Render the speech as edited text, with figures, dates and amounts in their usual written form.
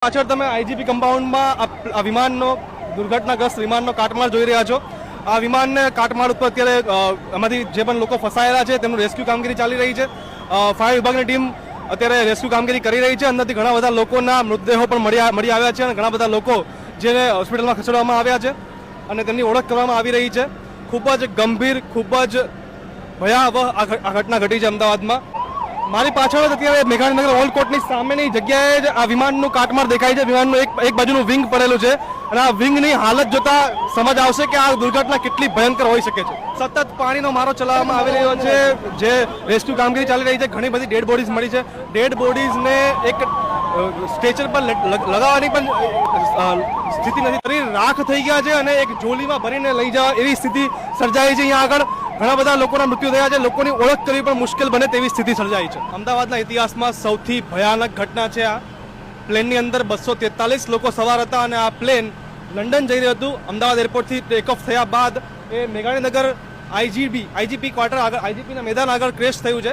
પાછળ તમે આઈજીપી કમ્પાઉન્ડમાં આ વિમાનનો દુર્ઘટનાગ્રસ્ત વિમાનનો કાટમાળ જોઈ રહ્યા છો। આ વિમાનને કાટમાળ ઉપર અત્યારે એમાંથી જે પણ લોકો ફસાયેલા છે તેમનું રેસ્ક્યુ કામગીરી ચાલી રહી છે। ફાયર વિભાગની ટીમ અત્યારે રેસ્ક્યુ કામગીરી કરી રહી છે। અંદરથી ઘણા બધા લોકોના મૃતદેહો પણ મળી આવ્યા છે અને ઘણા બધા લોકો જેને હોસ્પિટલમાં ખસેડવામાં આવ્યા છે અને તેમની ઓળખ કરવામાં આવી રહી છે। ખૂબ જ ગંભીર, ખૂબ જ ભયાવહ આ ઘટના ઘટી છે અમદાવાદમાં। મારી પાછળ જ અત્યારે મેઘાણીનગર ઓલ્ડ કોર્ટની સામેની જગ્યાએ જ આ વિમાનનું કાટમાળ દેખાય છે। વિમાનનું એક બાજુનું વિંગ પડેલું છે અને આ વિંગની હાલત જોતા સમજ આવશે કે આ દુર્ઘટના કેટલી ભયંકર હોઈ શકે છે। સતત પાણીનો મારો ચલાવવામાં આવી રહ્યો છે, જે રેસ્ક્યુ કામગીરી ચાલી રહી છે। ઘણી બધી ડેડ બોડીઝ મળી છે। ડેડ બોડીઝને એક સ્ટ્રેચર પર લગાવવાની પણ સ્થિતિ નથી। શરીર રાખ થઈ ગયા છે અને એક ઝોલીમાં ભરીને લઈ જવા એવી સ્થિતિ સર્જાઈ છે। અહીંયા આગળ ઘણા બધા લોકોના મૃત્યુ થયા છે। લોકોની ઓળખ કરવી પણ મુશ્કેલ બને તેવી સ્થિતિ સર્જાઈ છે। અમદાવાદના ઇતિહાસમાં સૌથી ભયાનક ઘટના છે આ। પ્લેનની અંદર 243 લોકો સવાર હતા અને આ પ્લેન લંડન જઈ રહ્યું હતું। અમદાવાદ એરપોર્ટથી ટેક ઓફ થયા બાદ એ મેઘાણીનગર આઈજીપી ક્વાર્ટર આગળ, આઈજીપીના મેદાન આગળ ક્રેશ થયું છે।